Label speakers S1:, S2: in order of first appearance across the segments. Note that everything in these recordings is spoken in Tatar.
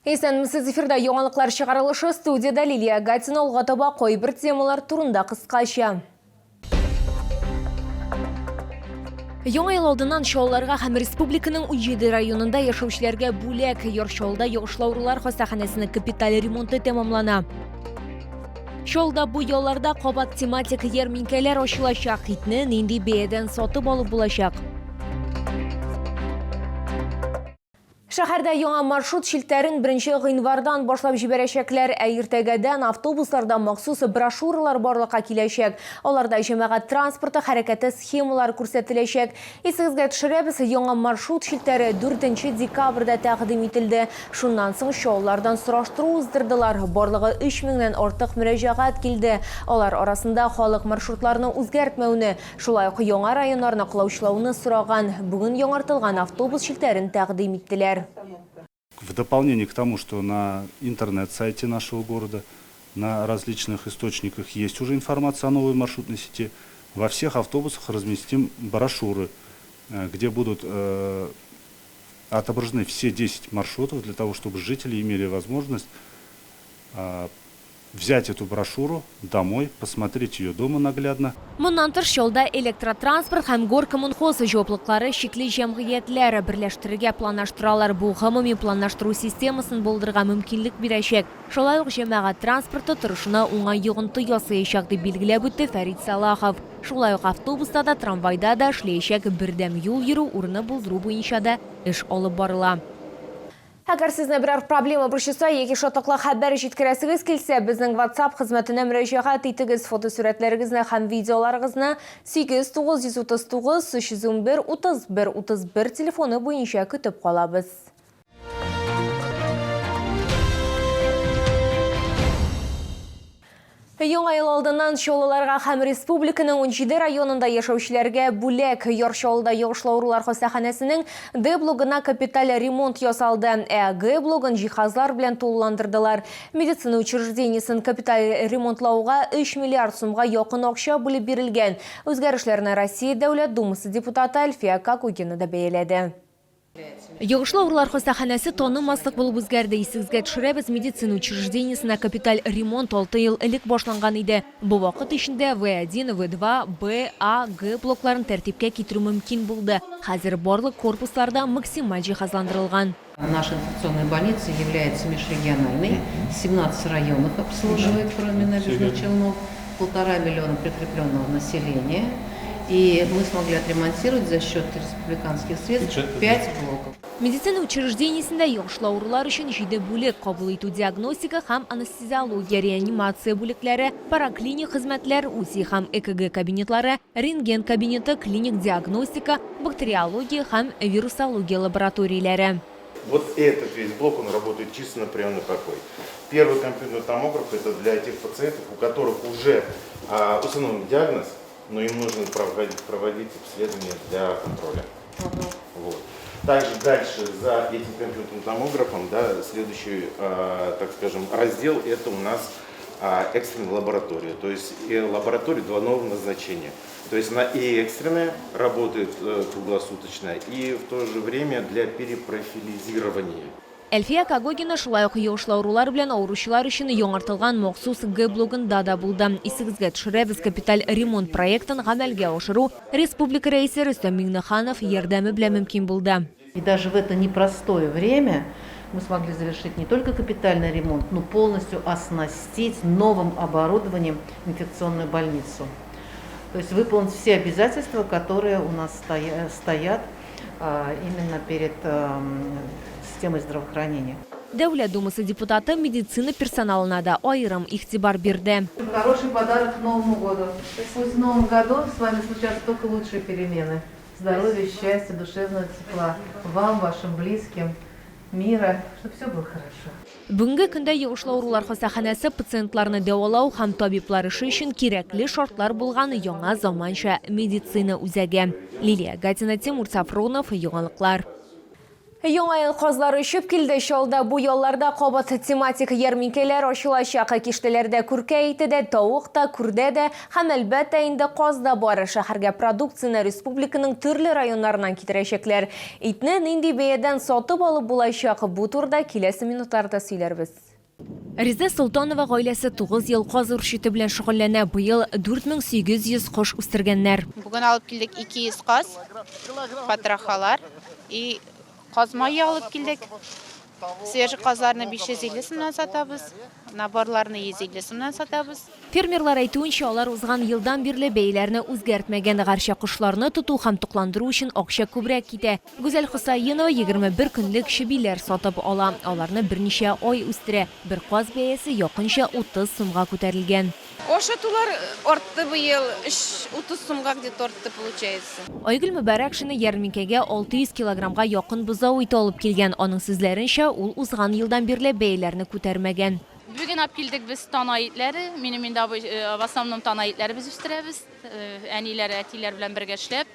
S1: Есенмісіз эфирда яңалыклар шығарылышы студияда Лилия Гатина олғатаба қой бір темалар турында қысқаша. Яңа ел алдынан шоуларға һәм республиканың 17 районында яшаучыларга бүләк Йоршолда йогышлаурулар хастаханәсенең капиталь ремонты тәмамлана. Шолда бу ялларда кабат тематик ярминкәләр ачылачак, итне нинди бәядән сатып алып булачак. Шәһәрдә яңа маршрут шилтәрен 1 гыйнвардан башлап җибәрәчәкләр, ә иртәгәдән автобусларда махсус брошюралар барлыкка киләчәк. Аларда җәмәгать транспорты хәрәкәте схемалар күрсәтеләчәк. Исегезгә төшерәбез, яңа маршрут шилтәре 4 декабрьдә тәкъдим ителде. Шуннан соң шоулардан сораштыру уздырдылар. Барлыгы 3000 артык мөрәҗәгать килде. Алар арасында халык маршрутларны үзгәртмәүне, шулай ук яңа районнарны кылаучылауны сораган. Бүген яңартылган автобус шилтәрен тәкъдим иттеләр.
S2: В дополнение к тому, что на интернет-сайте нашего города, на различных источниках есть уже информация о новой маршрутной сети, во всех автобусах разместим брошюры, где будут отображены все 10 маршрутов, для того, чтобы жители имели возможность взять эту брошюру домой, посмотреть ее дома наглядно.
S1: Моннан тыш шолда электротранспорт һәм горкоммунхоз җаваплылыклары шикле җәмгыятьләр берләштерергә планлаштыралар. Бу гомуми планлаштыру системасын булдырырга мөмкинлек бирәчәк. Шулай ук җәмәгать транспорты торышына уңай йогынты ясаячак дип билгеләп үтте Фәрит Салахов. Шулай ук автобуста да, трамвайда да эшләячәк бердәм юл йөрү урыны булдыру буенча да эш алып барыла. Әгәр сезне берәр проблема борчыса, яки шатлыклы хәбәр җиткерәсегез килсә, безнең WhatsApp хезмәтенә мөрәҗәгать итегез. Фотосурәтләрегезне һәм видеоларыгызны 8-939-311-31-31 телефоны буенча көтеп калабыз. Яңа ел алдыннан шоуларга һәм республиканың 17 районында яшаучыларга бүләк Йоршолда йогышлаурулар хастаханәсенең Д блогына капиталь ремонт ясалды. Г блогын җиһазлар белән тулыландырдылар. Медицина учреждениесен капиталь ремонтлауга 3 миллиард сумга якын акча бүлеп бирелгән. Үзгәрешләрне Россия Дәүләт Думасы депутаты Әлфия Кагугина да бәяләде. Йогышлаурулар хастаханәсе танымаслык булып үзгәрде. Исегезгә төшерәбез, медицина учреждениесенә капиталь ремонт 6 ел элек башланган иде. Бу вакыт эчендә В1, В2, Б, А, Г блокларын тәртипкә китерү мөмкин булды. Хәзер барлык корпусларда максималь җиһазландырылган.
S3: Наша инфекционная больница является межрегиональной. 17 районов обслуживает, кроме набережных Челнов, 1,5 миллиона прикрепленного населения. И мы смогли отремонтировать за счет республиканских средств 5 блоков.
S1: Медицина учреждениесендә йогышлаурулар өчен 7 бүлек кабул итү, диагностика һәм анестезиология, реанимация бүлекләре, параклиник хезмәтләр, УЗИ һәм ЭКГ кабинетлары, рентген кабинеты, клиник диагностика, бактериология һәм вирусология лабораторияләре.
S4: Вот этот весь блок, он работает чисто на приемный покой. Первый компьютерный томограф – это для тех пациентов, у которых уже установлен диагноз, но им нужно проводить обследование для контроля. Вот. Также дальше за этим компьютерным томографом, да, следующий, так скажем, раздел – это у нас экстренная лаборатория, то есть лаборатория двойного назначения. То есть она и экстренная, работает круглосуточно, и в то же время для перепрофилизирования.
S1: Әлфия Кагугина шулай ук йогышлаурулар белән авыручылар өчен яңартылган махсус Г блогында да булды. Исегезгә төшерәбез, капиталь ремонт проектын гамәлгә ашыру республика рәисе Рөстәм Миңнеханов ярдәме белән мөмкин булды.
S3: И даже в это непростое время мы смогли завершить не только капитальный ремонт, но полностью оснастить новым оборудованием инфекционную больницу. То есть выполнить все обязательства, которые у нас стоят именно перед системой здравоохранения.
S1: Дәүләт Думасы депутаты медицина персоналына да айрым игътибар бирде.
S3: Хороший подарок к Новому году. Пусть в Новом году с вами случатся только лучшие перемены. Здоровья, счастья, душевного тепла. Вам, вашим близким, мира, чтобы все было хорошо.
S1: Бүгенге көндә йогышлаурулар хастаханәсе пациентларны дәвалау һәм табиблар эше өчен кирәкле шартлар булган яңа заманча медицина үзәге. Лилия Гатина, Тимур Сафронов, яңалыклар. Яңа ел казлары шөп килде шалда бу ялларда кабат тематик ярминкеләр ачылачак. Киштеләрдә күркә ите дә, тавык та, күрдә дә һәм әлбәттә инде казда бары. Шәһәргә продукцияне республиканың төрле районнарыннан китерәчәкләр. Итне нинди бәядән сатып алып булачак, бу турда киләсе минутларда сөйләрбез. Реза Султанова гаиләсе 9 ел каз үрчете белән шөгыльләнә. Быел 4800 кош үстергәннәр.
S5: Бүген алып килдек 200 каз, патрахалар и казмайы алып килдек. Свежий казларны 550 сумнан сатабыз, наборларны 150 сумнан сатабыз.
S1: Фермерлар әйтүенчә, алар узган елдан бирле бәяләрне үзгәртмәгән. Гарча кошларны тоту һәм тукландыру өчен акча күбрәк китә. Гүзәл Хусаинова 21 көнлек шибиләр сатып ала. Аларны берничә ай үстерә. Бер каз бәясе якынча 30 сумга күтәрелгән.
S5: Ошатулар артты быел 30 сумга где-то артты получается.
S1: Айгөл Мөбәрәкшина ярминкәгә 600 килограммга якын бозау ите алып килгән. Аның сүзләренчә, ул узган елдан бирле бәяләрне күтәрмәгән.
S5: Бүген алып килдек без тана итләре, минем инде в основном тана итләре без үстерәбез. Әниләр, әтиләр белән бергә эшләп.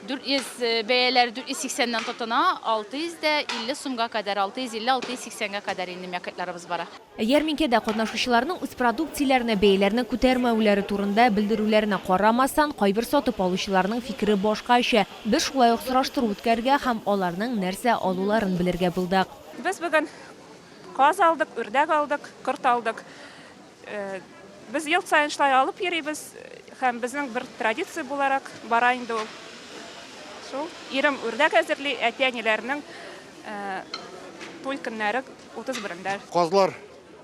S5: 400 бәяләр 480-нән тотына, 650 сумга кадәр, 650-680-га кадәр инде мәкәтләребез бара.
S1: Ярминкәдә катнашучыларның үз продукцияләренә бәяләрне күтәрмәүләре турында белдерүләренә карамастан, кайбер сатып алучыларның фикере башкача. Без шулай ук сораштыру үткәргә һәм аларның нәрсә алуларын белергә булдык.
S6: Без бүген каз алдык, үрдәк алдык, корт алдык. Без ел сайын шулай алып йөрибез һәм безнең бер традиция буларак бара инде ул. Шул ирем үрдәк әзерли, әтәниләрнең туй көннәре 31-дә.
S7: Казлар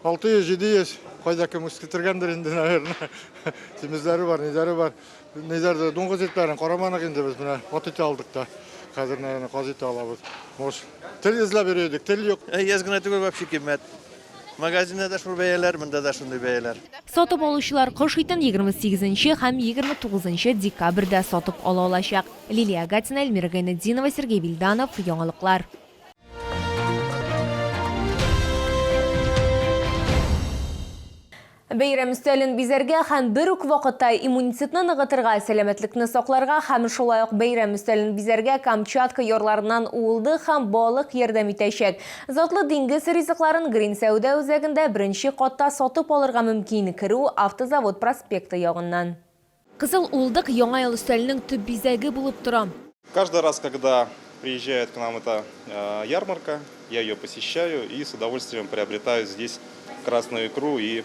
S7: 600-700 кайда кем үскетергәндер инде, наверное. Семизләре бар, низләре бар. Низләрдә дуңгыз итләрен караманык инде без менә ат ите алдык та. Хәзер наверное каз ите алабыз. Мош тел эзләп йөридек, тел юк.
S8: Язгына түгел вообще кимәт. Магазинда да шул бәяләр, монда да шундый бәяләр.
S1: Сатып алучылар кош итен 28 һәм 29 декабрьдә сатып ала алачак. Лилия Гатина, Эльмира Гайнетдинова, Сергей Вильданов, Яңалыклар. Бәйрәм өстәлен бизәргә һәм бер үк вакытта иммунитетны ныгытырга, сәламәтлекне сакларга һәм шулай ук бәйрәм өстәлен бизәргә Камчатка ярларыннан уылды һәм балык ярдәм итәчәк. Затлы диңгез ризыкларын Грин Сәүдә үзәгендә беренче катта сатып алырга мөмкин. Керү Автозавод проспекты ягыннан. Кызыл уылдык яңа ел өстәленең төп бизәге булып тора.
S9: Каждый раз, когда приезжает к нам эта ярмарка, я ее посещаю и с удовольствием приобретаю здесь красную икру и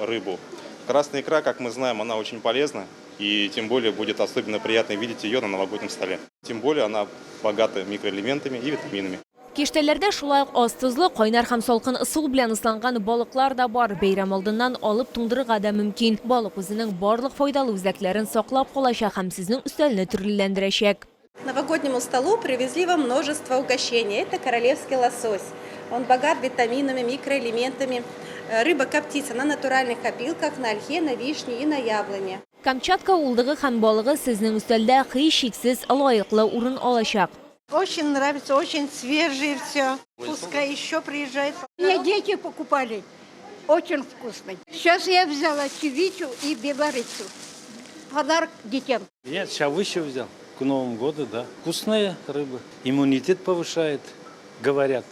S9: рыбу. Красная икра, как мы знаем, она очень полезна, и тем более будет особенно приятно видеть ее на новогоднем столе. Тем более она богата микроэлементами и витаминами.
S1: Киштәләрдә шулай ук аз тозлы, кайнар һәм салкын су белән ысланган балыклар да бар. Бәйрәм алдыннан алып туңдырырга да мөмкин. Балык үзенең барлык файдалы үзәкләрен саклап калачак һәм сезнең өстәлне төрлеләндерәчәк.
S10: К новогоднему столу привезли вам множество угощений. Это королевский лосось. Он богат витаминами, микроэлементами. Рыба коптится на натуральных опилках, на ольхе, на вишне и на яблоне.
S1: Камчатка улдыгы һәм балыгы сезнең өстәлдә һичшиксез лаеклы урын алачак.
S11: Очень нравится, очень свежее все. Пускай еще приезжает. Мне дети покупали. Очень вкусный. Сейчас я взяла чевичу и белорицу. Подарок детям.
S12: Нет, чавыщу взял. К Новому году, да. Вкусная рыба. Иммунитет повышает, говорят.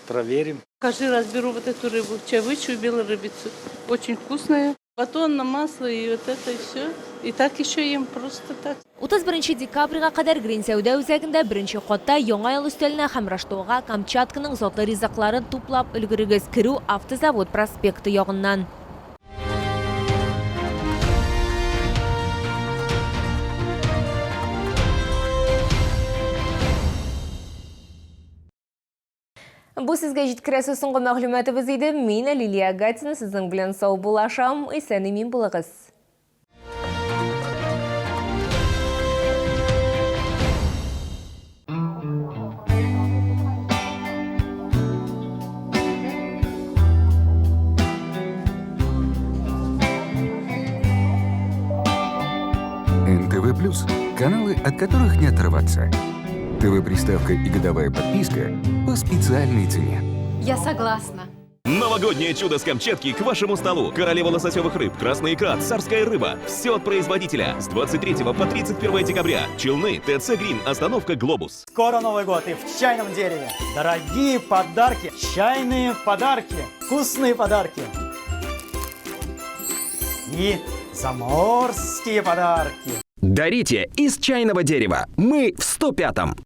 S12: Проверим.
S13: Каждый раз беру вот эту рыбу, чавычу и белорыбицу. Очень вкусная. Батон на масло и вот это и все. И так еще ем просто так.
S1: 31 декабрьгә кадәр Грин Сәүдә үзәгендә беренче катта яңа ел өстәленә һәм Раштауга Камчатканың затлы ризыкларын туплап өлгерегез. Керү Автозавод проспекты ягыннан. Бу сезгә җиткерәсе соңгы мәгълүматыбыз иде. Мин Лилия Гатина, сезнең белән сау булашам. Исән-имин булыгыз.
S14: НТВ+, каналы, от которых не оторваться. ТВ-приставка и годовая подписка по специальной цене.
S15: Я согласна. Новогоднее чудо с Камчатки к вашему столу. Королева лососевых рыб, красная икра, царская рыба. Все от производителя. С 23 по 31 декабря. Челны, ТЦ Грин, остановка Глобус.
S16: Скоро Новый год и в чайном дереве. Дорогие подарки, чайные подарки, вкусные подарки. И заморские подарки.
S17: Дарите из чайного дерева. Мы в 105-м.